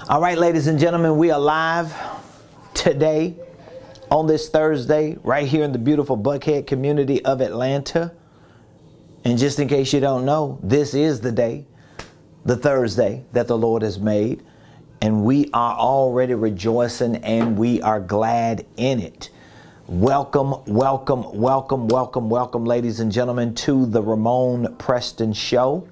All right, ladies and gentlemen, we are live today on this Thursday right here in the beautiful Buckhead community of Atlanta. And just in case you don't know, this is the day, the Thursday that the Lord has made. And we are already rejoicing and we are glad in it. Welcome, welcome, welcome, welcome, welcome, ladies and gentlemen, to the Ramonepreston Show.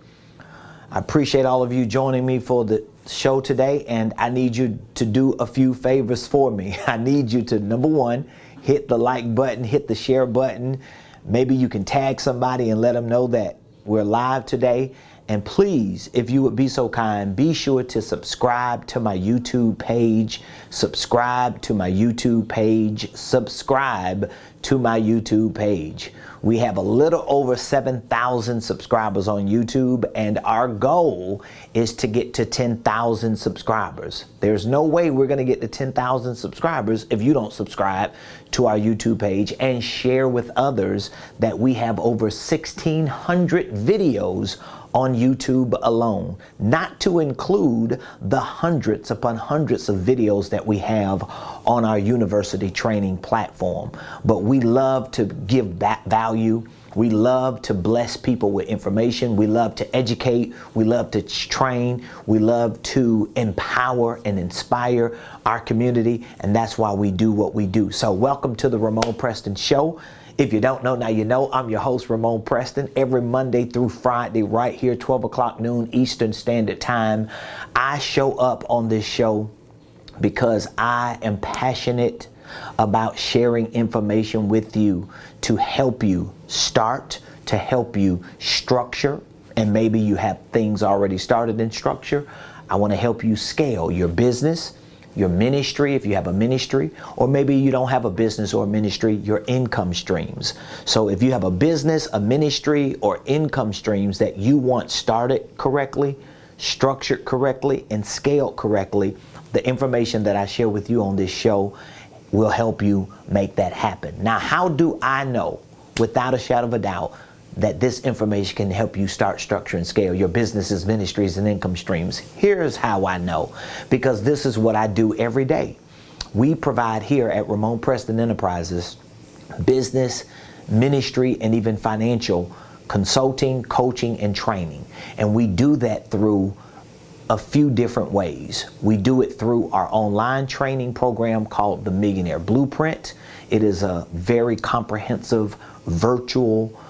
I appreciate all of you joining me for the show today, and I need you to do a few favors for me. I need you to, number one, hit the like button, hit the share button. Maybe you can tag somebody and let them know that we're live today. And please, if you would be so kind, be sure to subscribe to my YouTube page. Subscribe to my YouTube page. Subscribe to my YouTube page. We have a little over 7,000 subscribers on YouTube, and our goal is to get to 10,000 subscribers. There's no way we're going to get to 10,000 subscribers if you don't subscribe to our YouTube page and share with others that we have over 1,600 videos on YouTube alone, not to include the hundreds upon hundreds of videos that we have on our university training platform. But we love to give that value. We love to bless people with information. We love to educate. We love to train. We love to empower and inspire our community. And that's why we do what we do. So welcome to the Ramonepreston Show. If you don't know, now you know. I'm your host, Ramonepreston. Every Monday through Friday, right here, 12 o'clock noon Eastern Standard Time, I show up on this show because I am passionate about sharing information with you to help you start, to help you structure, and maybe you have things already started in structure. I want to help you scale your business, your ministry, if you have a ministry, or maybe you don't have a business or a ministry, your income streams. So if you have a business, a ministry, or income streams that you want started correctly, structured correctly, and scaled correctly, the information that I share with you on this show will help you make that happen. Now, how do I know, without a shadow of a doubt, that this information can help you start, structure, and scale your businesses, ministries, and income streams? Here's how I know, because this is what I do every day. We provide here at Ramonepreston Enterprises business, ministry, and even financial consulting, coaching, and training. And we do that through a few different ways. We do it through our online training program called the Millionaire Blueprint. It is a very comprehensive virtual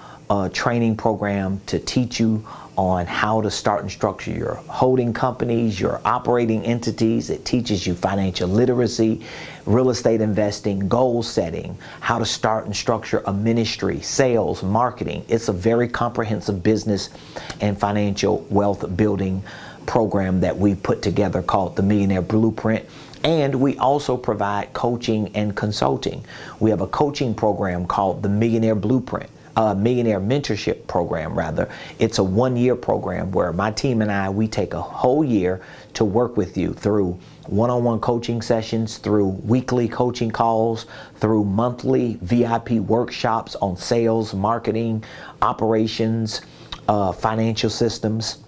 training program to teach you on how to start and structure your holding companies, your operating entities. It teaches you financial literacy, real estate investing, goal setting, how to start and structure a ministry, sales, marketing. It's a very comprehensive business and financial wealth building program that we put together called the Millionaire Blueprint. And we also provide coaching and consulting. We have a coaching program called the Millionaire Blueprint. Millionaire Mentorship program, rather. It's a one-year program where my team and I, we take a whole year to work with you through one-on-one coaching sessions, through weekly coaching calls, through monthly VIP workshops on sales, marketing, operations, financial systems.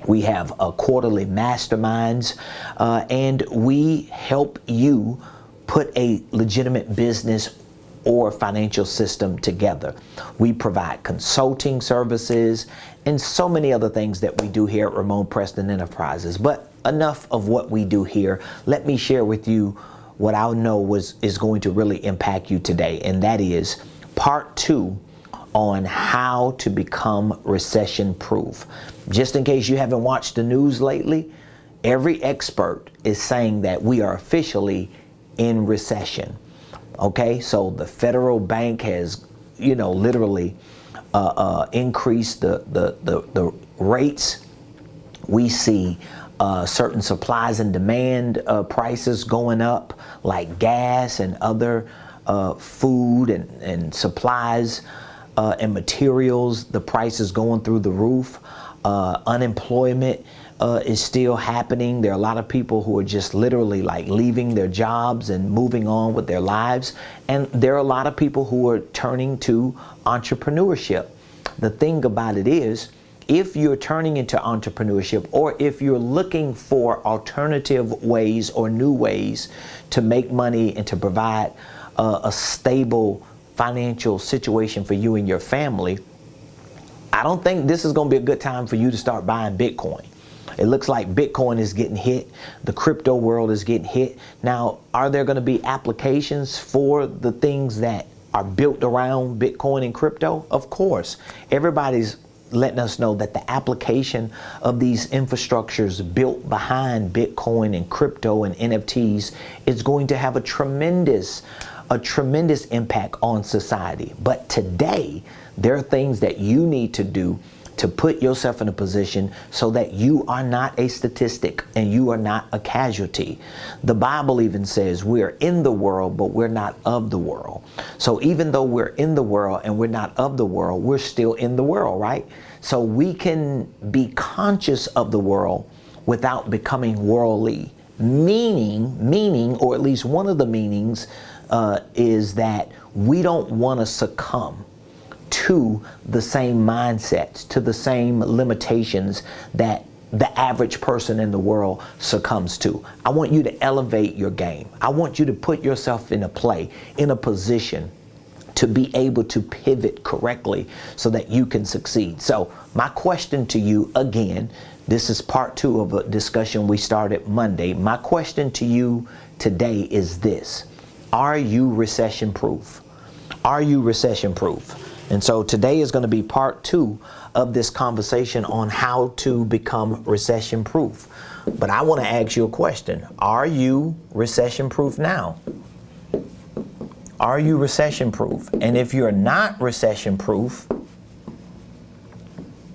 We have quarterly masterminds, and we help you put a legitimate business or financial system together. We provide consulting services and so many other things that we do here at Ramonepreston Enterprises. But enough of what we do here. Let me share with you what I know is going to really impact you today, and that is part 2 on how to become recession proof. Just in case you haven't watched the news lately, every expert is saying that we are officially in recession. Okay, so the federal bank has, literally increased the rates. We see certain supplies and demand prices going up, like gas and other food and supplies and materials. The price is going through the roof. Unemployment is still happening. There are a lot of people who are just literally like leaving their jobs and moving on with their lives. And there are a lot of people who are turning to entrepreneurship. The thing about it is, if you're turning into entrepreneurship, or if you're looking for alternative ways or new ways to make money and to provide a stable financial situation for you and your family, I don't think this is going to be a good time for you to start buying Bitcoin. It looks like Bitcoin is getting hit. The crypto world is getting hit. Now, are there going to be applications for the things that are built around Bitcoin and crypto? Of course. Everybody's letting us know that the application of these infrastructures built behind Bitcoin and crypto and NFTs is going to have a tremendous impact on society. But today, there are things that you need to do to put yourself in a position so that you are not a statistic and you are not a casualty. The Bible even says we're in the world, but we're not of the world. So even though we're in the world and we're not of the world, we're still in the world, right? So we can be conscious of the world without becoming worldly. Meaning, or at least one of the meanings is that we don't want to succumb to the same mindsets, to the same limitations that the average person in the world succumbs to. I want you to elevate your game. I want you to put yourself in a position to be able to pivot correctly so that you can succeed. So my question to you, again, this is part 2 of a discussion we started Monday. My question to you today is this: are you recession proof? Are you recession proof? And so today is going to be part 2 of this conversation on how to become recession proof. But I want to ask you a question. Are you recession proof now? Are you recession proof? And if you're not recession proof,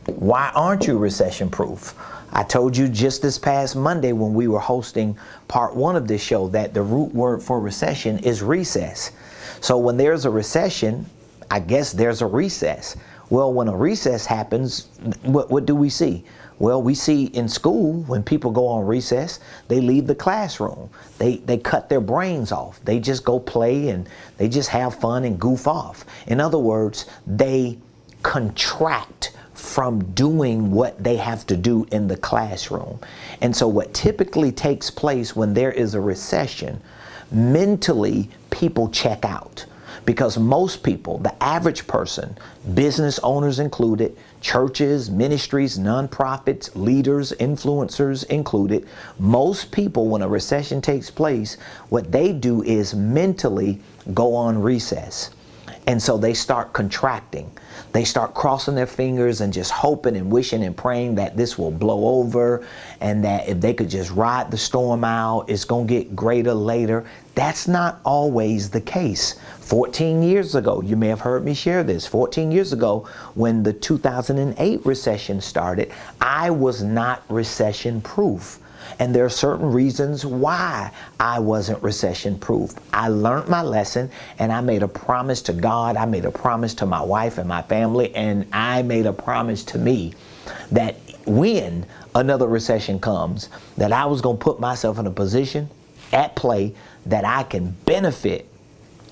why aren't you recession proof? I told you just this past Monday when we were hosting part 1 of this show that the root word for recession is recess. So when there's a recession, I guess there's a recess. Well, when a recess happens, what do we see? Well, we see in school when people go on recess, they leave the classroom. They cut their brains off. They just go play and they just have fun and goof off. In other words, they contract from doing what they have to do in the classroom. And so what typically takes place when there is a recession, mentally people check out. Because most people, the average person, business owners included, churches, ministries, nonprofits, leaders, influencers included, most people, when a recession takes place, what they do is mentally go on recess. And so they start contracting. They start crossing their fingers and just hoping and wishing and praying that this will blow over and that if they could just ride the storm out, it's going to get greater later. That's not always the case. 14 years ago, you may have heard me share this. 14 years ago, when the 2008 recession started, I was not recession proof. And there are certain reasons why I wasn't recession proof. I learned my lesson and I made a promise to God. I made a promise to my wife and my family. And I made a promise to me that when another recession comes, that I was going to put myself in a position at play that I can benefit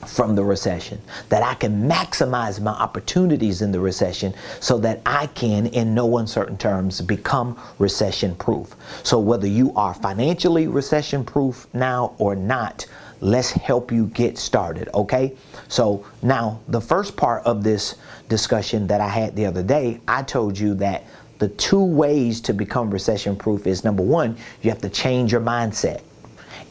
from the recession, that I can maximize my opportunities in the recession so that I can, in no uncertain terms, become recession proof. So whether you are financially recession proof now or not, let's help you get started, okay? So now the first part of this discussion that I had the other day, I told you that the 2 ways to become recession proof is, number 1, you have to change your mindset.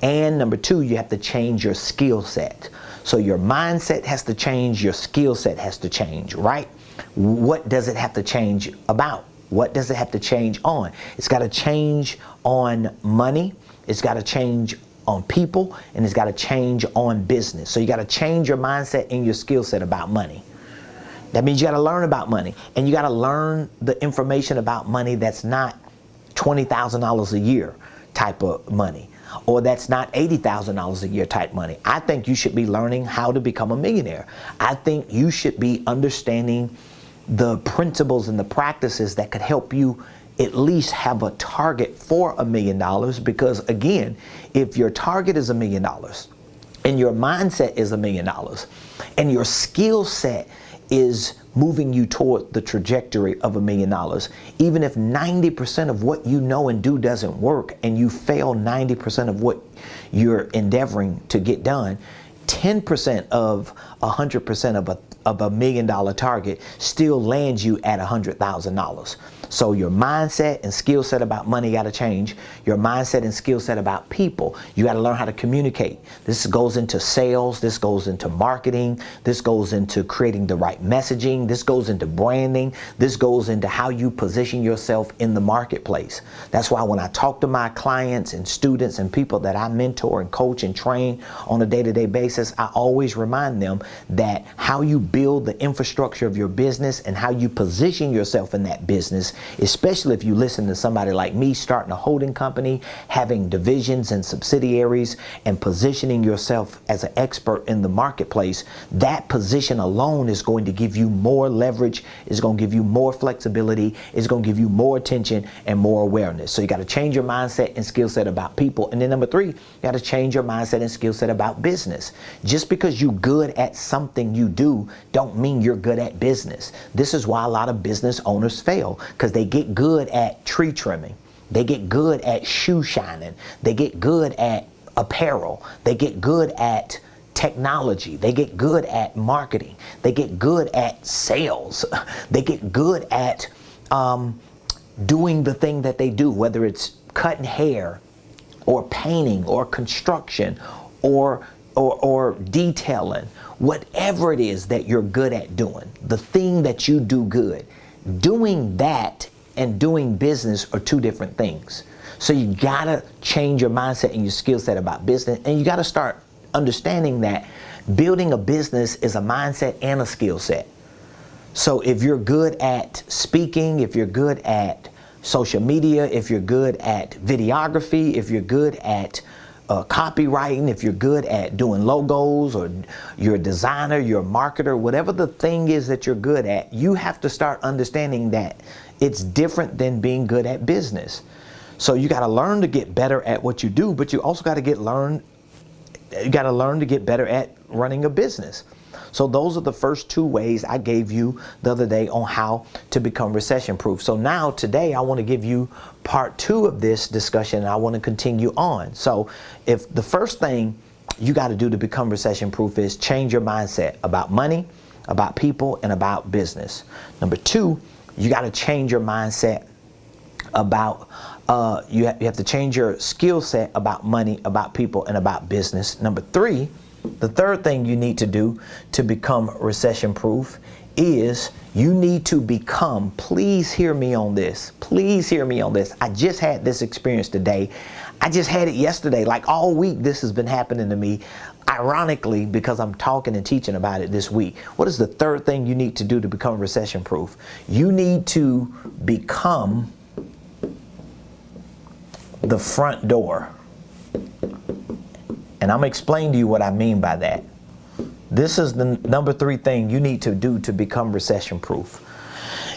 And number 2, you have to change your skill set. So your mindset has to change, your skill set has to change, right? What does it have to change about? What does it have to change on? It's got to change on money, it's got to change on people, and it's got to change on business. So you got to change your mindset and your skill set about money. That means you got to learn about money, and you got to learn the information about money that's not $20,000 a year type of money, or that's not $80,000 a year type money. I think you should be learning how to become a millionaire. I think you should be understanding the principles and the practices that could help you at least have a target for $1 million. Because again, if your target is $1 million and your mindset is $1 million and your skill set is moving you toward the trajectory of $1 million. Even if 90% of what you know and do doesn't work, and you fail 90% of what you're endeavoring to get done, 10% of 100% of $1 million target still lands you at $100,000. So your mindset and skill set about money got to change. Your mindset and skill set about people. You got to learn how to communicate. This goes into sales. This goes into marketing. This goes into creating the right messaging. This goes into branding. This goes into how you position yourself in the marketplace. That's why when I talk to my clients and students and people that I mentor and coach and train on a day-to-day basis, I always remind them that how you build the infrastructure of your business and how you position yourself in that business, especially if you listen to somebody like me starting a holding company, having divisions and subsidiaries, and positioning yourself as an expert in the marketplace, that position alone is going to give you more leverage, is going to give you more flexibility, is going to give you more attention and more awareness. So you got to change your mindset and skill set about people. And then number 3, you got to change your mindset and skill set about business. Just because you're good at something you do don't mean you're good at business. This is why a lot of business owners fail, because they get good at tree trimming. They get good at shoe shining. They get good at apparel. They get good at technology. They get good at marketing. They get good at sales. They get good at doing the thing that they do, whether it's cutting hair or painting or construction or detailing. Whatever it is that you're good at doing, the thing that you do good, doing that and doing business are 2 different things. So you gotta change your mindset and your skill set about business, and you gotta start understanding that building a business is a mindset and a skill set. So if you're good at speaking, if you're good at social media, if you're good at videography, if you're good at copywriting, if you're good at doing logos, or you're a designer, you're a marketer, whatever the thing is that you're good at, you have to start understanding that it's different than being good at business. So you got to learn to get better at what you do, but you also got to learn to get better at running a business. So those are the first 2 ways I gave you the other day on how to become recession proof. So now today I want to give you part 2 of this discussion, and I want to continue on. So if the first thing you got to do to become recession proof is change your mindset about money, about people, and about business. Number 2, you got to change your mindset about you have to change your skill set about money, about people, and about business. Number 3, the third thing you need to do to become recession proof is you need to become, please hear me on this, please hear me on this. I just had this experience today. I just had it yesterday. Like all week this has been happening to me, ironically, because I'm talking and teaching about it this week. What is the third thing you need to do to become recession proof? You need to become the front door. And I'm going to explain to you what I mean by that. This is the number 3 thing you need to do to become recession proof.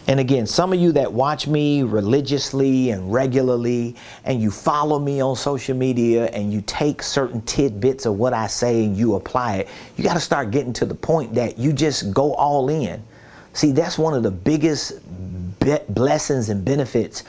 And again, some of you that watch me religiously and regularly, and you follow me on social media, and you take certain tidbits of what I say and you apply it, you got to start getting to the point that you just go all in. See, that's one of the biggest blessings and benefits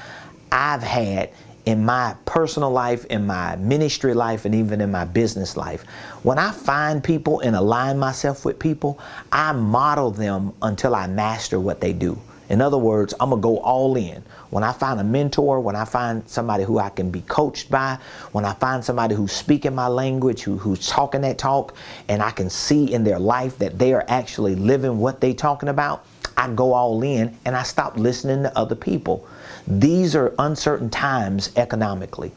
I've had in my personal life, in my ministry life, and even in my business life. When I find people and align myself with people, I model them until I master what they do. In other words, I'm gonna go all in. When I find a mentor, when I find somebody who I can be coached by, when I find somebody who's speaking my language, who's talking that talk, and I can see in their life that they are actually living what they're talking about, I go all in and I stop listening to other people. These are uncertain times economically.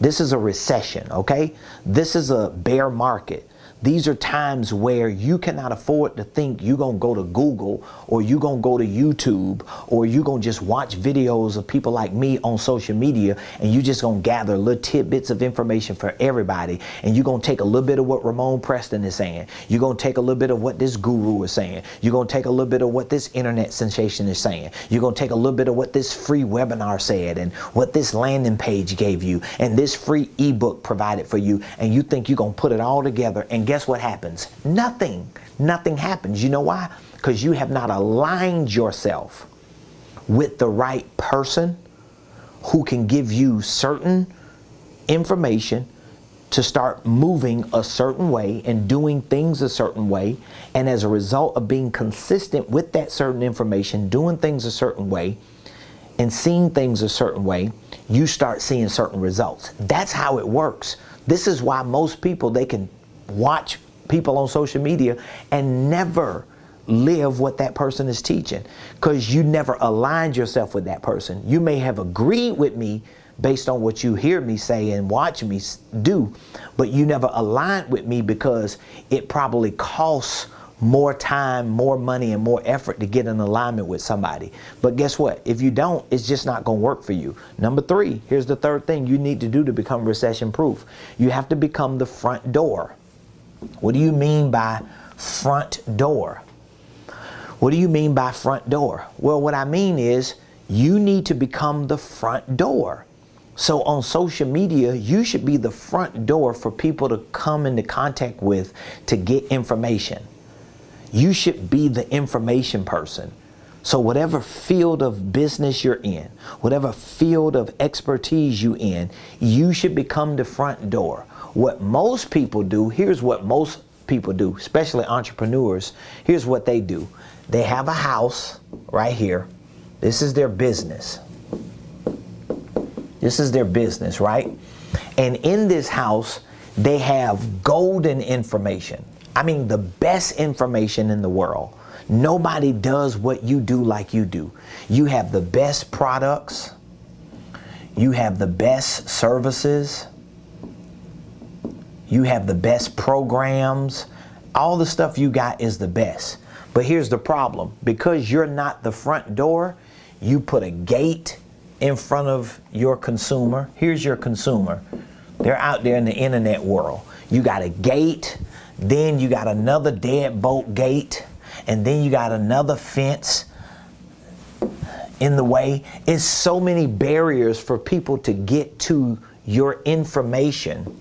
This is a recession, okay? This is a bear market. These are times where you cannot afford to think you're going to go to Google, or you're going to go to YouTube, or you're going to just watch videos of people like me on social media, and you're just going to gather little tidbits of information for everybody. And you're going to take a little bit of what Ramonepreston is saying. You're going to take a little bit of what this guru is saying. You're going to take a little bit of what this internet sensation is saying. You're going to take a little bit of what this free webinar said, and what this landing page gave you, and this free ebook provided for you. And you think you're going to put it all together, and guess what happens? Nothing happens. You know why? because you have not aligned yourself with the right person who can give you certain information to start moving a certain way and doing things a certain way. And as a result of being consistent with that certain information, doing things a certain way and seeing things a certain way, you start seeing certain results. That's how it works. This is why most people, they can watch people on social media and never live what that person is teaching, because you never aligned yourself with that person. You may have agreed with me based on what you hear me say and watch me do, but you never aligned with me because it probably costs more time, more money, and more effort to get in alignment with somebody. But guess what? If you don't, it's just not going to work for you. Number 3, here's the third thing you need to do to become recession proof. You have to become the front door. What do you mean by front door? What do you mean by front door? Well, what I mean is you need to become the front door. So on social media, you should be the front door for people to come into contact with to get information. You should be the information person. So whatever field of business you're in, whatever field of expertise you in, you should become the front door. What most people do, here's what most people do, especially entrepreneurs, here's what they do. They have a house right here. This is their business. This is their business, right? And in this house, they have golden information. I mean, the best information in the world. Nobody does what you do like you do. You have the best products. You have the best services. You have the best programs. All the stuff you got is the best. But here's the problem. Because you're not the front door, you put a gate in front of your consumer. Here's your consumer. They're out there in the internet world. You got a gate, then you got another deadbolt gate, and then you got another fence in the way. It's so many barriers for people to get to your information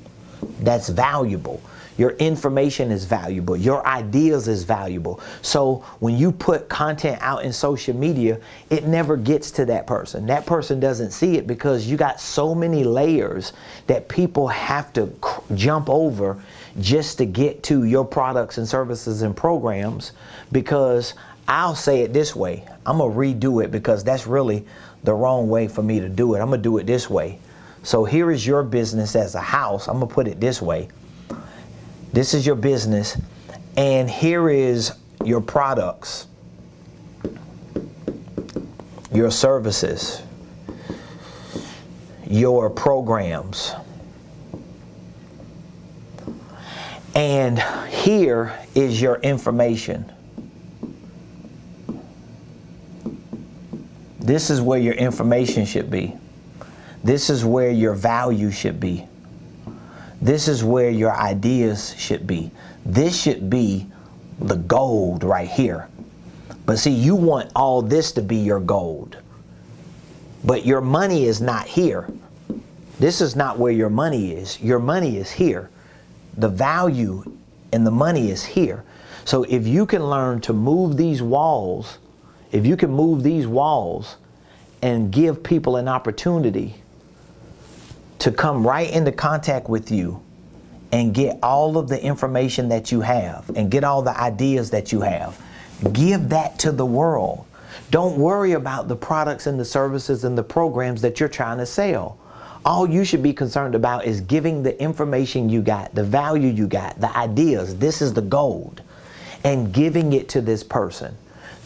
that's valuable. Your information is valuable. Your ideas is valuable. So when you put content out in social media, it never gets to that person. That person doesn't see it because you got so many layers that people have to jump over just to get to your products and services and programs. Because I'll say it this way. I'm going to redo it because that's really the wrong way for me to do it. I'm going to do it this way. So here is your business as a house. I'm going to put it this way. This is your business, and here is your products, your services, your programs. And here is your information. This is where your information should be. This is where your value should be. This is where your ideas should be. This should be the gold right here. But see, you want all this to be your gold. But your money is not here. This is not where your money is. Your money is here. The value and the money is here. So if you can learn to move these walls, if you can move these walls and give people an opportunity to come right into contact with you and get all of the information that you have and get all the ideas that you have. Give that to the world. Don't worry about the products and the services and the programs that you're trying to sell. All you should be concerned about is giving the information you got, the value you got, the ideas. This is the gold. And giving it to this person.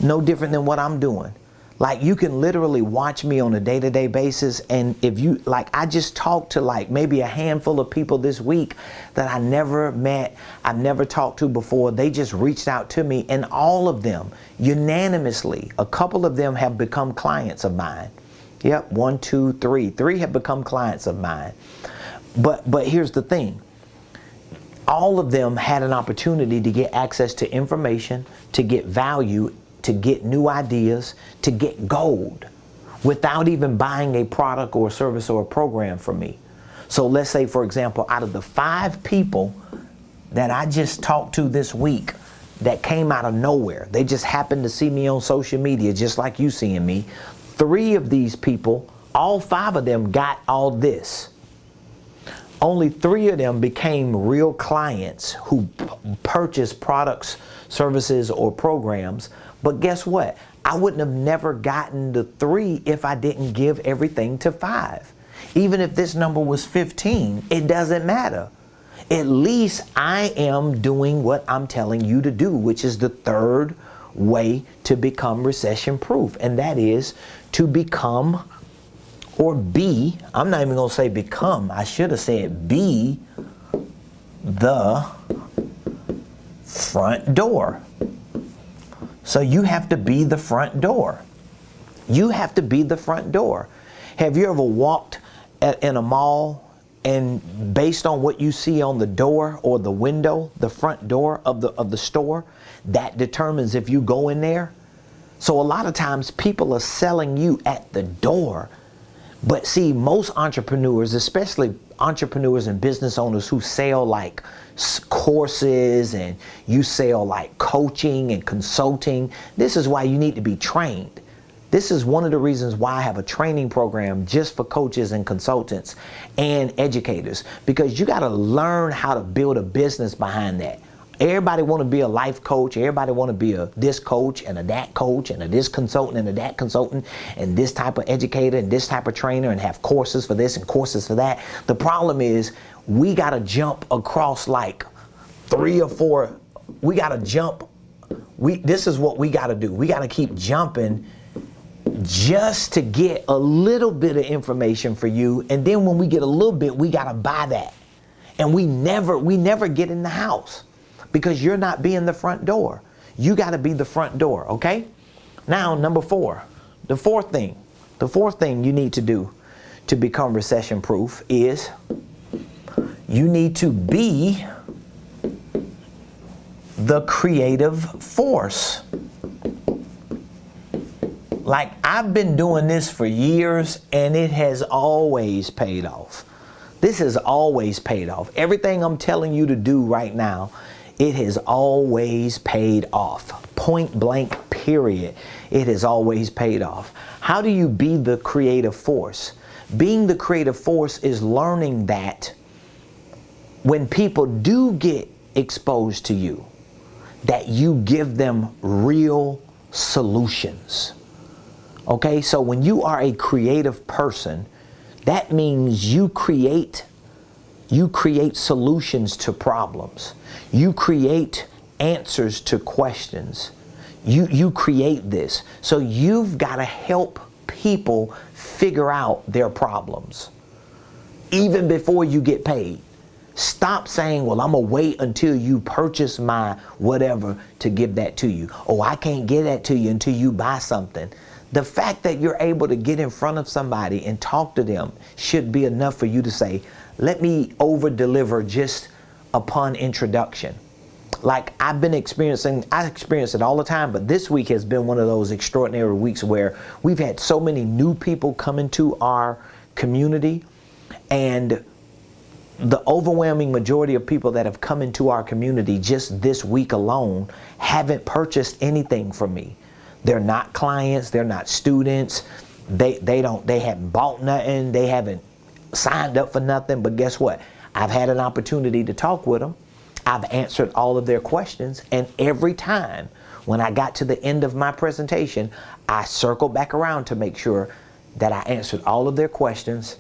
No different than what I'm doing. Like, you can literally watch me on a day-to-day basis, and if you, like, I just talked to like maybe a handful of people this week that I never met, I've never talked to before. They just reached out to me, and all of them, unanimously, a couple of them have become clients of mine. Yep, 1, 2, 3. 3 have become clients of mine. But here's the thing. All of them had an opportunity to get access to information, to get value, to get new ideas, to get gold without even buying a product or a service or a program from me. So let's say, for example, out of the 5 people that I just talked to this week, that came out of nowhere. They just happened to see me on social media, just like you seeing me. 3 of these people, all 5 of them got all this. Only 3 of them became real clients who purchased products, services, or programs. But guess what? I wouldn't have never gotten the 3 if I didn't give everything to 5. Even if this number was 15, it doesn't matter. At least I am doing what I'm telling you to do, which is the 3rd way to become recession proof. And that is to become, or be, I'm not even going to say become, I should have said be the front door. So you have to be the front door. You have to be the front door. Have you ever walked in a mall and based on what you see on the door or the window, the front door of the store, that determines if you go in there? So a lot of times people are selling you at the door. But see, most entrepreneurs, especially entrepreneurs and business owners who sell like courses and you sell like coaching and consulting, this is why you need to be trained. This is one of the reasons why I have a training program just for coaches and consultants and educators, because you got to learn how to build a business behind that. Everybody want to be a life coach. Everybody want to be a this coach and a that coach and a this consultant and a that consultant and this type of educator and this type of trainer and have courses for this and courses for that. The problem is we got to jump across like 3 or 4. We got to jump. This is what we got to do. We got to keep jumping just to get a little bit of information for you. And then when we get a little bit, we got to buy that. And we never get in the house because you're not being the front door. You got to be the front door. Okay. Now, number 4, the fourth thing you need to do to become recession proof is you need to be the creative force. Like, I've been doing this for years and it has always paid off. This has always paid off. Everything I'm telling you to do right now, it has always paid off. Point blank, period. It has always paid off. How do you be the creative force? Being the creative force is learning that when people do get exposed to you, that you give them real solutions. Okay, so when you are a creative person, that means you create solutions to problems. You create answers to questions. You create this. So you've got to help people figure out their problems even before you get paid. Stop saying, well, I'm going to wait until you purchase my whatever to give that to you. Oh, I can't get that to you until you buy something. The fact that you're able to get in front of somebody and talk to them should be enough for you to say, let me over deliver just upon introduction. Like I experience it all the time, but this week has been one of those extraordinary weeks where we've had so many new people come into our community, and the overwhelming majority of people that have come into our community just this week alone haven't purchased anything from me. They're not clients, they're not students, they haven't bought nothing, they haven't signed up for nothing, but guess what? I've had an opportunity to talk with them. I've answered all of their questions, and every time when I got to the end of my presentation, I circled back around to make sure that I answered all of their questions,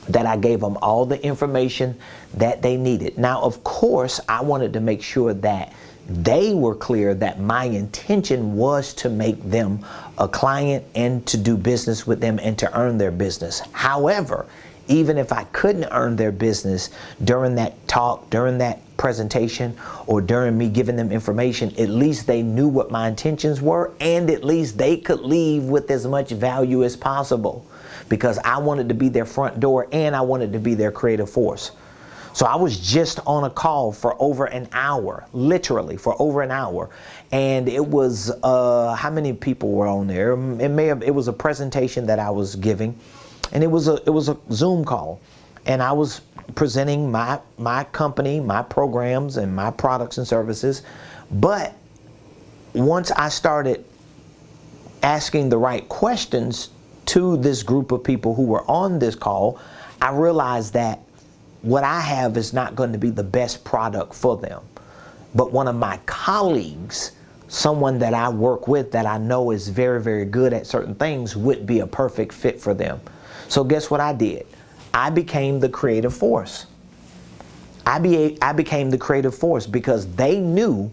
that I gave them all the information that they needed. Now, of course, I wanted to make sure that they were clear that my intention was to make them a client and to do business with them and to earn their business. However, even if I couldn't earn their business during that talk, during that presentation, or during me giving them information, at least they knew what my intentions were, and at least they could leave with as much value as possible, because I wanted to be their front door and I wanted to be their creative force. So I was just on a call for over an hour, literally for over an hour. And it was, how many people were on there? It was a presentation that I was giving, and it was a Zoom call. And I was presenting my company, my programs, and my products and services. But once I started asking the right questions to this group of people who were on this call, I realized that what I have is not going to be the best product for them. But one of my colleagues, someone that I work with that I know is very, very good at certain things, would be a perfect fit for them. So guess what I did? I became the creative force. I became the creative force because they knew,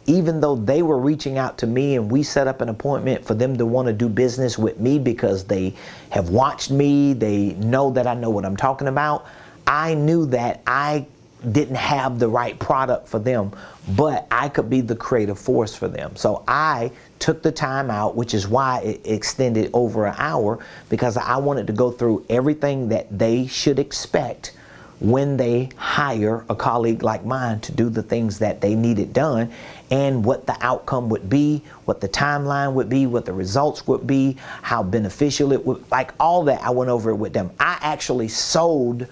even though they were reaching out to me and we set up an appointment for them to want to do business with me because they have watched me, they know that I know what I'm talking about. I knew that I didn't have the right product for them, but I could be the creative force for them. So I took the time out, which is why it extended over an hour, because I wanted to go through everything that they should expect when they hire a colleague like mine to do the things that they needed done, and what the outcome would be, what the timeline would be, what the results would be, how beneficial it would, like all that. I went over it with them. I actually sold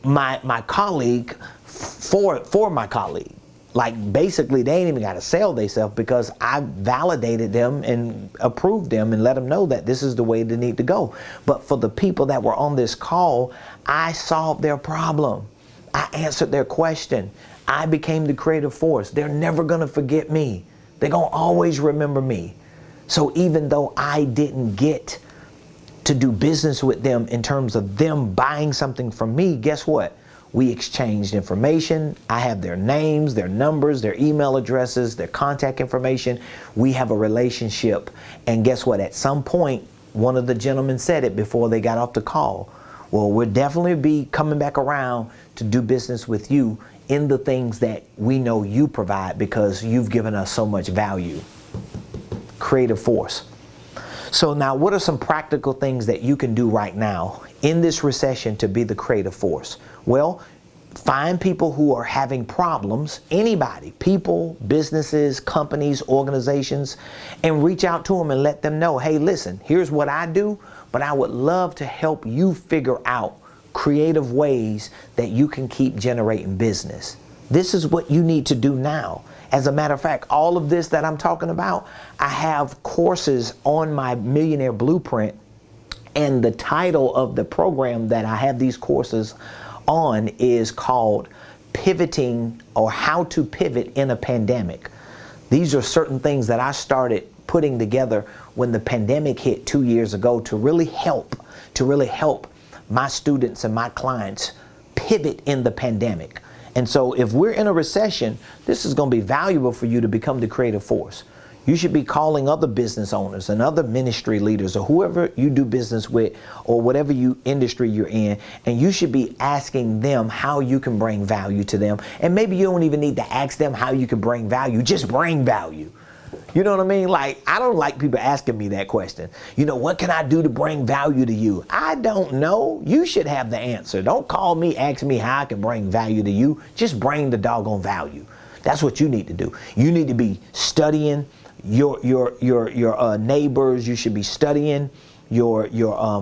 my colleague for my colleague. Like basically they ain't even got to sell themselves, because I validated them and approved them and let them know that this is the way they need to go. But for the people that were on this call, I solved their problem. I answered their question. I became the creative force. They're never going to forget me. They're going to always remember me. So even though I didn't get to do business with them in terms of them buying something from me, guess what? We exchanged information. I have their names, their numbers, their email addresses, their contact information. We have a relationship. And guess what? At some point, one of the gentlemen said it before they got off the call. Well, we'll definitely be coming back around to do business with you in the things that we know you provide, because you've given us so much value. Creative force. So now, what are some practical things that you can do right now in this recession to be the creative force? Well, find people who are having problems, anybody, people, businesses, companies, organizations, and reach out to them and let them know, hey, listen, here's what I do, but I would love to help you figure out creative ways that you can keep generating business. This is what you need to do now. As a matter of fact, all of this that I'm talking about, I have courses on my Millionaire Blueprint, and the title of the program that I have these courses on is called Pivoting, or How to Pivot in a Pandemic. These are certain things that I started putting together when the pandemic hit 2 years ago to really help my students and my clients pivot in the pandemic. And so if we're in a recession, this is going to be valuable for you to become the creative force. You should be calling other business owners and other ministry leaders, or whoever you do business with, or whatever industry you're in, and you should be asking them how you can bring value to them. And maybe you don't even need to ask them how you can bring value. Just bring value. You know what I mean? Like, I don't like people asking me that question. You know, what can I do to bring value to you? I don't know. You should have the answer. Don't call me, ask me how I can bring value to you. Just bring the doggone value. That's what you need to do. You need to be studying your neighbors. You should be studying your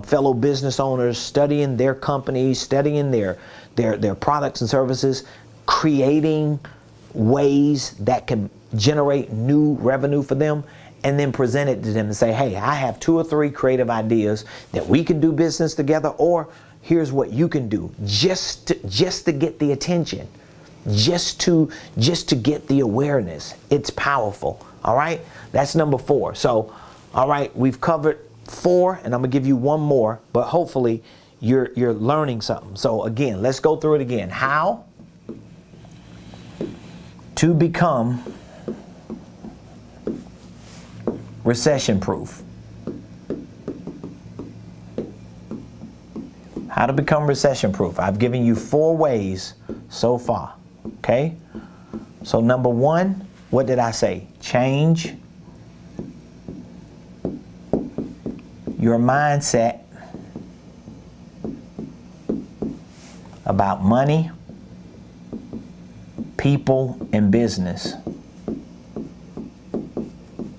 fellow business owners, studying their companies, studying their products and services, creating ways that can generate new revenue for them, and then present it to them and say, hey, I have 2 or 3 creative ideas that we can do business together, or here's what you can do just to get the attention, just to get the awareness. It's powerful. All right, that's number 4. So, all right, we've covered 4, and I'm gonna give you one more, but hopefully you're learning something. So again, let's go through it again. How to become recession proof. How to become recession proof. I've given you 4 ways so far. Okay? So number 1, what did I say? Change your mindset about money, people, and business.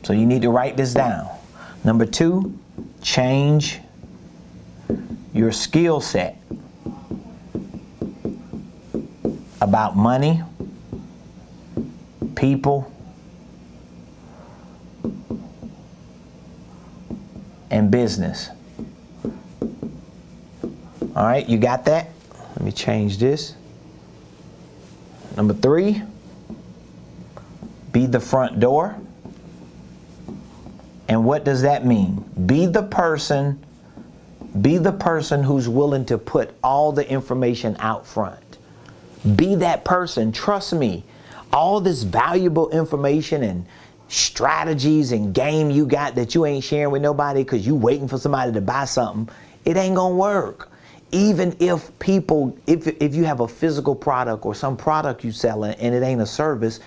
So you need to write this down. Number 2, change your skill set about money, people, and business. All right, you got that? Let me change this. Number 3, be the front door. And what does that mean? Be the person who's willing to put all the information out front. Be that person. Trust me, all this valuable information and strategies and game you got that you ain't sharing with nobody because you waiting for somebody to buy something, it ain't gonna work. Even if if you have a physical product or some product you selling and it ain't a service,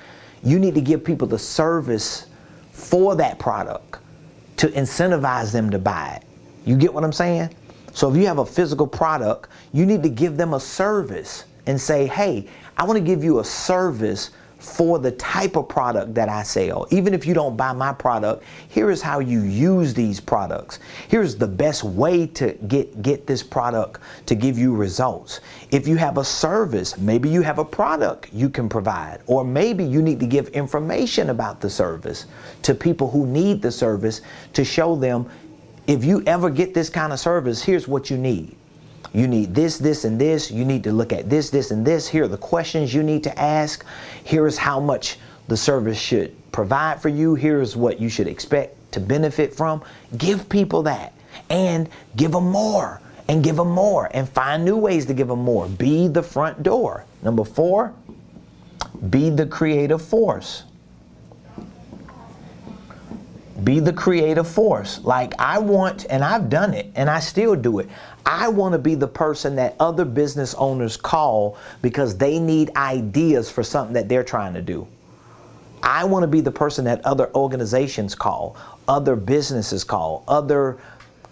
you need to give people the service for that product to incentivize them to buy it. You get what I'm saying? So if you have a physical product, you need to give them a service and say, hey, I want to give you a service for the type of product that I sell. Even if you don't buy my product, here is how you use these products. Here's the best way to get this product to give you results. If you have a service, maybe you have a product you can provide, or maybe you need to give information about the service to people who need the service to show them, if you ever get this kind of service, here's what you need. You need this, this, and this. You need to look at this, this, and this. Here are the questions you need to ask. Here is how much the service should provide for you. Here is what you should expect to benefit from. Give people that and give them more and give them more and find new ways to give them more. Be the front door. Number 4, be the creative force. Be the creative force. Like I want, and I've done it and I still do it. I want to be the person that other business owners call because they need ideas for something that they're trying to do. I want to be the person that other organizations call, other businesses call, other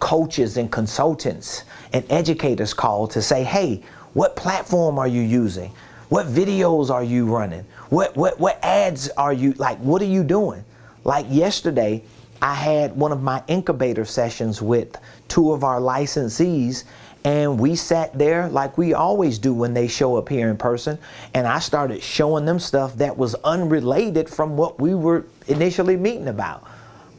coaches and consultants and educators call to say, hey, what platform are you using? What videos are you running? What ads are you, like, what are you doing? Like yesterday, I had one of my incubator sessions with 2 of our licensees, and we sat there like we always do when they show up here in person, and I started showing them stuff that was unrelated from what we were initially meeting about.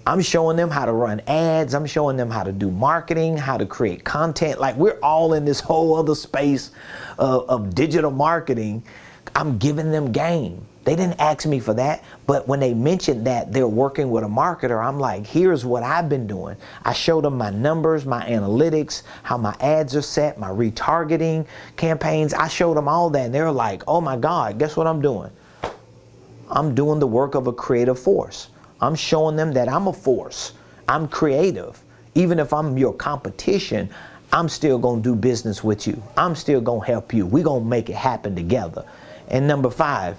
I'm showing them how to run ads, I'm showing them how to do marketing, how to create content. Like we're all in this whole other space of digital marketing. I'm giving them game. They didn't ask me for that, but when they mentioned that they're working with a marketer, I'm like, here's what I've been doing. I showed them my numbers, my analytics, how my ads are set, my retargeting campaigns. I showed them all that, and they're like, oh my God, guess what I'm doing? I'm doing the work of a creative force. I'm showing them that I'm a force. I'm creative. Even if I'm your competition, I'm still gonna do business with you. I'm still gonna help you. We're gonna make it happen together. And number 5,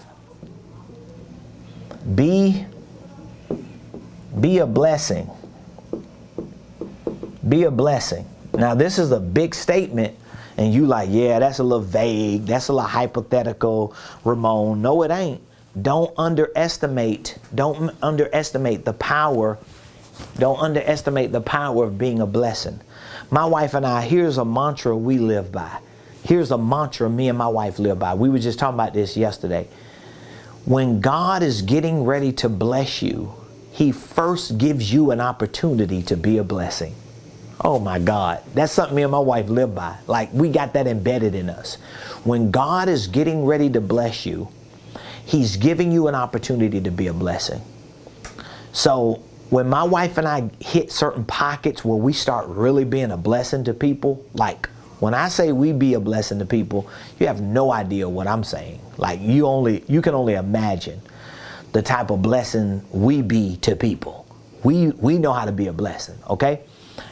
be a blessing. Be a blessing. Now this is a big statement and you like, yeah, that's a little vague. That's a little hypothetical, Ramon. No, it ain't. Don't underestimate the power. Don't underestimate the power of being a blessing. My wife and I, here's a mantra we live by. Here's a mantra me and my wife live by. We were just talking about this yesterday. When God is getting ready to bless you, He first gives you an opportunity to be a blessing. Oh my God. That's something me and my wife live by. Like we got that embedded in us. When God is getting ready to bless you, He's giving you an opportunity to be a blessing. So when my wife and I hit certain pockets where we start really being a blessing to people, like when I say we be a blessing to people, you have no idea what I'm saying. Like you can only imagine the type of blessing we be to people. We know how to be a blessing, okay?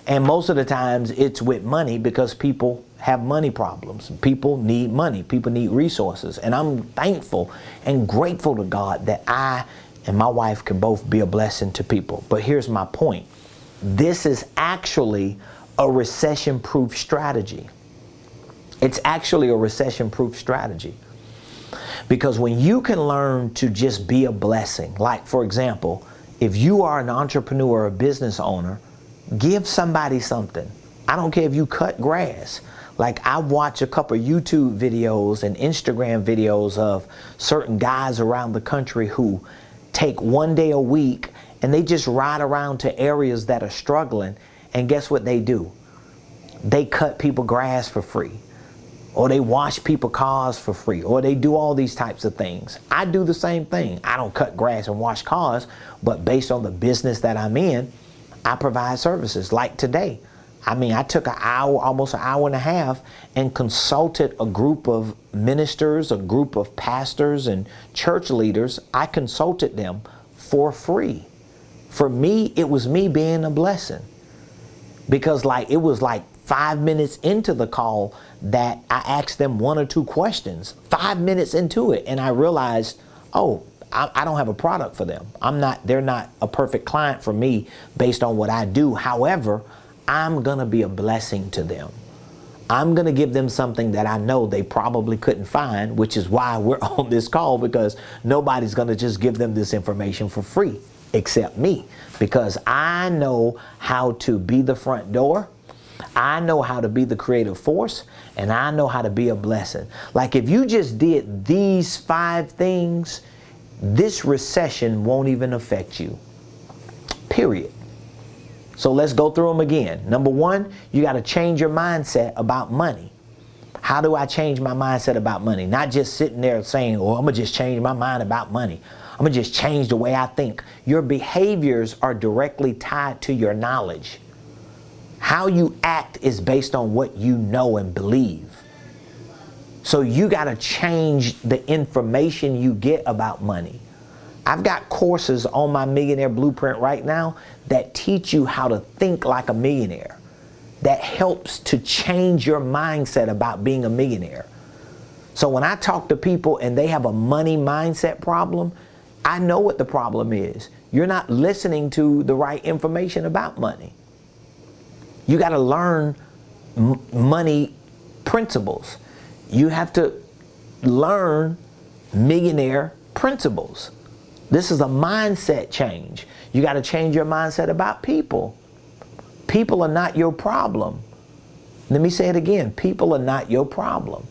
And most of the times it's with money because people have money problems. People need money. People need resources. And I'm thankful and grateful to God that I and my wife can both be a blessing to people. But here's my point. This is actually a recession-proof strategy. It's actually a recession-proof strategy. Because when you can learn to just be a blessing, like for example, if you are an entrepreneur or a business owner, give somebody something. I don't care if you cut grass. Like I watch a couple of YouTube videos and Instagram videos of certain guys around the country who take one day a week and they just ride around to areas that are struggling and guess what they do? They cut people grass for free, or they wash people cars for free, or they do all these types of things. I do the same thing. I don't cut grass and wash cars, but based on the business that I'm in, I provide services. Like today, I took an hour, almost an hour and a half, and consulted a group of ministers, a group of pastors and church leaders. I consulted them for free. For me, it was me being a blessing, because it was 5 minutes into the call that I asked them 1 or 2 questions, 5 minutes into it. And I realized, oh, I don't have a product for them. They're not a perfect client for me based on what I do. However, I'm going to be a blessing to them. I'm going to give them something that I know they probably couldn't find, which is why we're on this call, because nobody's going to just give them this information for free except me, because I know how to be the front door. I know how to be the creative force, and I know how to be a blessing. Like, if you just did these 5 things, this recession won't even affect you. Period. So let's go through them again. Number 1, you got to change your mindset about money. How do I change my mindset about money? Not just sitting there saying, oh, I'm going to just change my mind about money. I'm going to just change the way I think. Your behaviors are directly tied to your knowledge. How you act is based on what you know and believe. So you got to change the information you get about money. I've got courses on my Millionaire Blueprint right now that teach you how to think like a millionaire. That helps to change your mindset about being a millionaire. So when I talk to people and they have a money mindset problem, I know what the problem is. You're not listening to the right information about money. You got to learn money principles. You have to learn millionaire principles. This is a mindset change. You got to change your mindset about people. People are not your problem. Let me say it again. People are not your problem.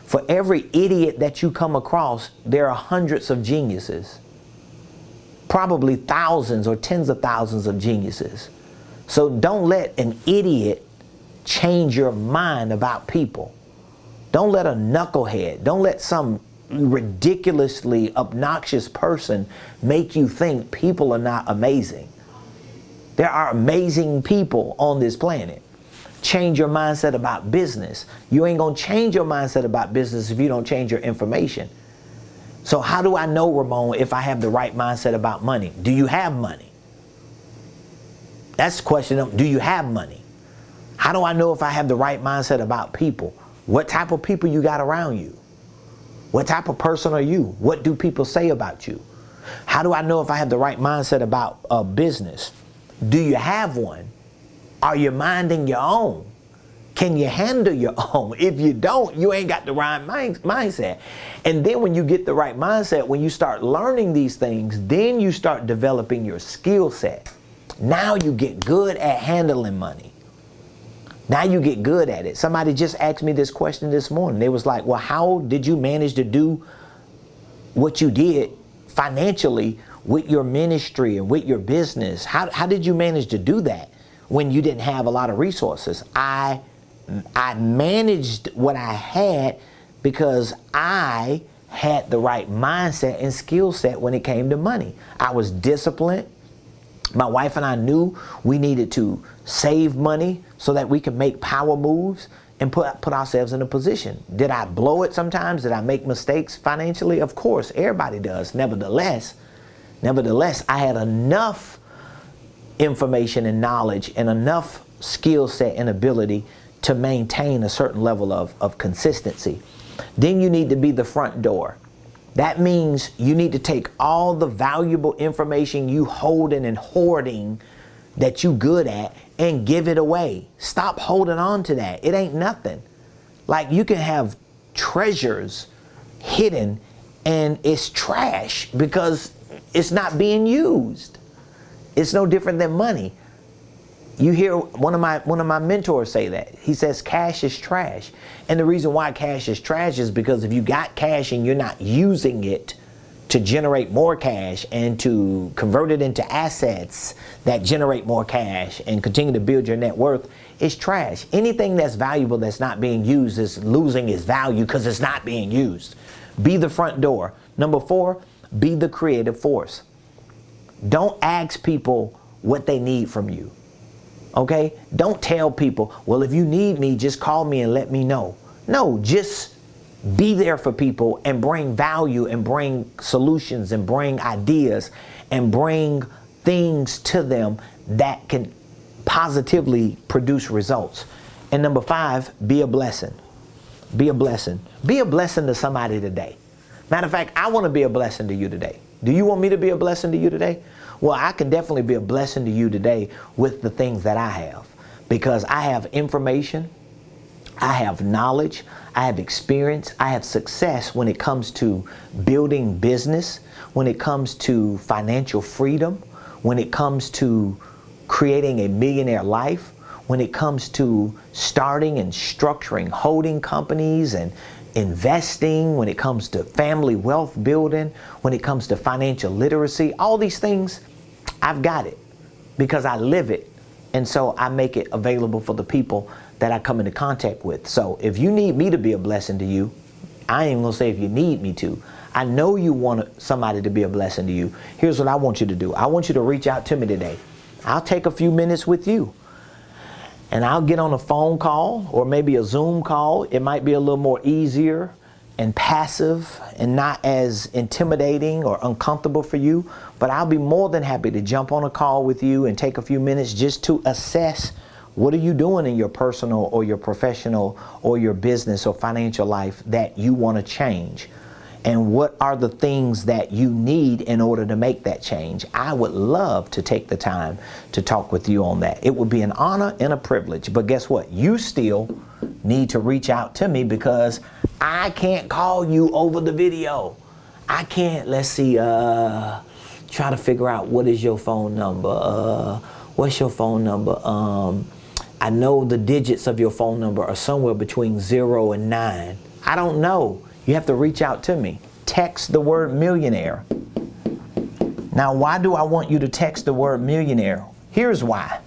For every idiot that you come across, there are hundreds of geniuses. Probably thousands or tens of thousands of geniuses. So don't let an idiot change your mind about people. Don't let a knucklehead, don't let some ridiculously obnoxious person make you think people are not amazing. There are amazing people on this planet. Change your mindset about business. You ain't gonna change your mindset about business if you don't change your information. So how do I know, Ramon, if I have the right mindset about money? Do you have money? That's the question of, do you have money? How do I know if I have the right mindset about people? What type of people you got around you? What type of person are you? What do people say about you? How do I know if I have the right mindset about business? Do you have one? Are you minding your own? Can you handle your own? If you don't, you ain't got the right mindset. And then when you get the right mindset, when you start learning these things, then you start developing your skill set. Now you get good at handling money. Now you get good at it. Somebody just asked me this question this morning. They was like, well, how did you manage to do what you did financially with your ministry and with your business? How did you manage to do that when you didn't have a lot of resources? I managed what I had because I had the right mindset and skill set when it came to money. I was disciplined. My wife and I knew we needed to save money so that we could make power moves and put ourselves in a position. Did I blow it sometimes? Did I make mistakes financially? Of course, everybody does. Nevertheless, I had enough information and knowledge and enough skill set and ability to maintain a certain level of consistency. Then you need to be the front door. That means you need to take all the valuable information you holding and hoarding that you good at and give it away. Stop holding on to that. It ain't nothing. Like, you can have treasures hidden and it's trash because it's not being used. It's no different than money. You hear one of my mentors say that. He says cash is trash. And the reason why cash is trash is because if you got cash and you're not using it, to generate more cash and to convert it into assets that generate more cash and continue to build your net worth is trash. Anything that's valuable that's not being used is losing its value because it's not being used. Be the front door. Number 4, be the creative force. Don't ask people what they need from you. Okay? Don't tell people, well, if you need me, just call me and let me know. No, just be there for people and bring value and bring solutions and bring ideas and bring things to them that can positively produce results. And number 5, be a blessing. Be a blessing. Be a blessing to somebody today. Matter of fact, I want to be a blessing to you today. Do you want me to be a blessing to you today? Well, I can definitely be a blessing to you today with the things that I have, because I have information, I have knowledge, I have experience, I have success when it comes to building business, when it comes to financial freedom, when it comes to creating a millionaire life, when it comes to starting and structuring holding companies and investing, when it comes to family wealth building, when it comes to financial literacy, all these things, I've got it because I live it. And so I make it available for the people that I come into contact with. So if you need me to be a blessing to you, I ain't gonna say if you need me to. I know you want somebody to be a blessing to you. Here's what I want you to do. I want you to reach out to me today. I'll take a few minutes with you. And I'll get on a phone call or maybe a Zoom call. It might be a little more easier and passive and not as intimidating or uncomfortable for you. But I'll be more than happy to jump on a call with you and take a few minutes just to assess what are you doing in your personal or your professional or your business or financial life that you want to change. And what are the things that you need in order to make that change? I would love to take the time to talk with you on that. It would be an honor and a privilege. But guess what? You still need to reach out to me because I can't call you over the video. I can't, let's see, try to figure out what is your phone number. What's your phone number? I know the digits of your phone number are somewhere between 0 and 9. I don't know. You have to reach out to me. Text the word millionaire. Now, why do I want you to text the word millionaire? Here's why.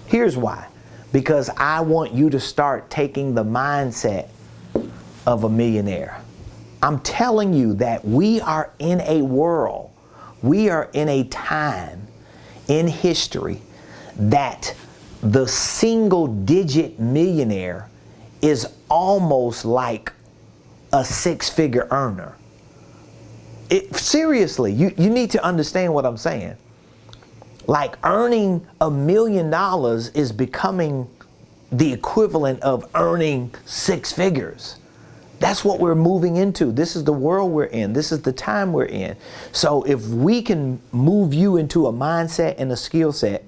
Here's why. Because I want you to start taking the mindset of a millionaire. I'm telling you that we are in a world, we are in a time in history that the single-digit millionaire is almost like a 6-figure earner. Seriously, you need to understand what I'm saying. Like earning $1 million is becoming the equivalent of earning 6 figures. That's what we're moving into. This is the world we're in. This is the time we're in. So if we can move you into a mindset and a skill set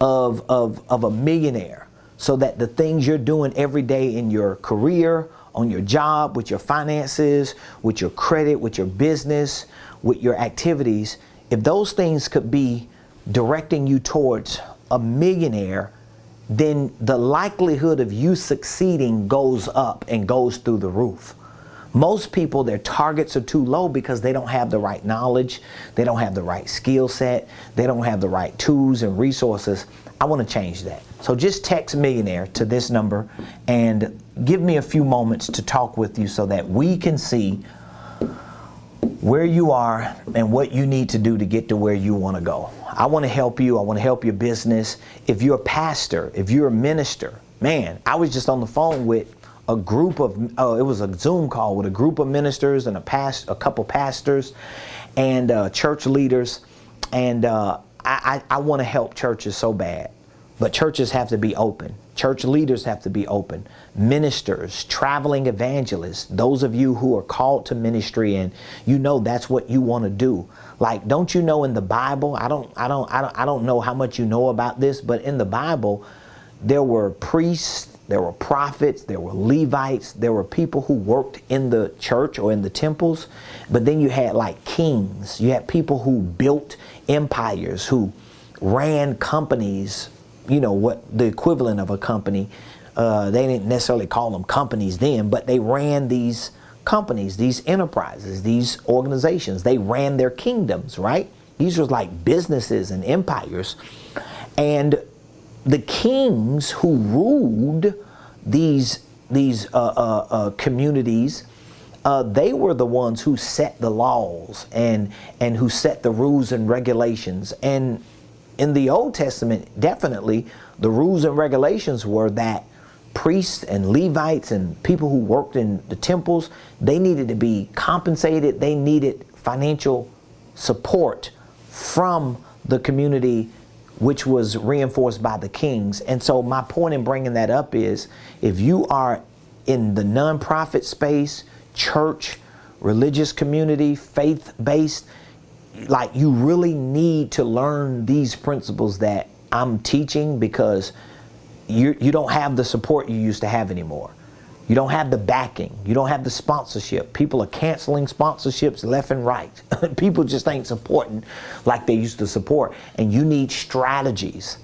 of a millionaire, so that the things you're doing every day in your career, on your job, with your finances, with your credit, with your business, with your activities, if those things could be directing you towards a millionaire, then the likelihood of you succeeding goes up and goes through the roof. Most people, their targets are too low because they don't have the right knowledge, they don't have the right skill set, they don't have the right tools and resources. I want to change that. So just text millionaire to this number and give me a few moments to talk with you so that we can see where you are and what you need to do to get to where you want to go. I want to help you. I want to help your business. If you're a pastor, if you're a minister, man, I was just on the phone with a group of, it was a Zoom call with a group of ministers and a couple pastors and church leaders. And I want to help churches so bad. But churches have to be open. Church leaders have to be open. Ministers, traveling evangelists, those of you who are called to ministry and you know that's what you want to do. Like, don't you know in the Bible, I don't know how much you know about this, but in the Bible, there were priests, there were prophets, there were Levites, there were people who worked in the church or in the temples. But then you had like kings. You had people who built empires, who ran companies, you know, what the equivalent of a company. They didn't necessarily call them companies then, but they ran these companies, these enterprises, these organizations. They ran their kingdoms, right? These were like businesses and empires. And the kings who ruled these communities, they were the ones who set the laws and who set the rules and regulations. And in the Old Testament, definitely the rules and regulations were that priests and Levites and people who worked in the temples, they needed to be compensated. They needed financial support from the community, which was reinforced by the kings. And so my point in bringing that up is, if you are in the nonprofit space, church, religious community, faith-based, like, you really need to learn these principles that I'm teaching, because you don't have the support you used to have anymore. You don't have the backing. You don't have the sponsorship. People are canceling sponsorships left and right. People just ain't supporting like they used to support. And you need strategies.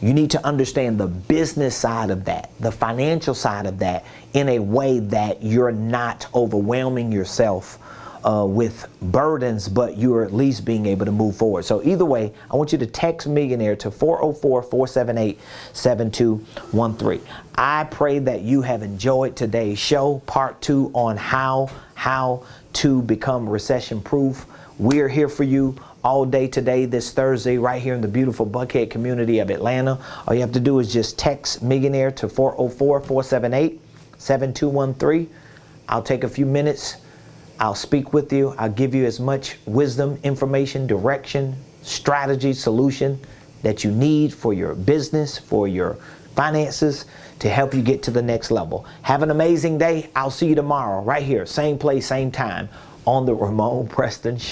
You need to understand the business side of that, the financial side of that, in a way that you're not overwhelming yourself with burdens, but you're at least being able to move forward. So either way, I want you to text Millionaire to 404-478-7213. I pray that you have enjoyed today's show, part 2 on how to become recession proof. We're here for you all day today, this Thursday, right here in the beautiful Buckhead community of Atlanta. All you have to do is just text Millionaire to 404-478-7213. I'll take a few minutes. I'll speak with you. I'll give you as much wisdom, information, direction, strategy, solution that you need for your business, for your finances, to help you get to the next level. Have an amazing day. I'll see you tomorrow right here, same place, same time, on the Ramonepreston Show.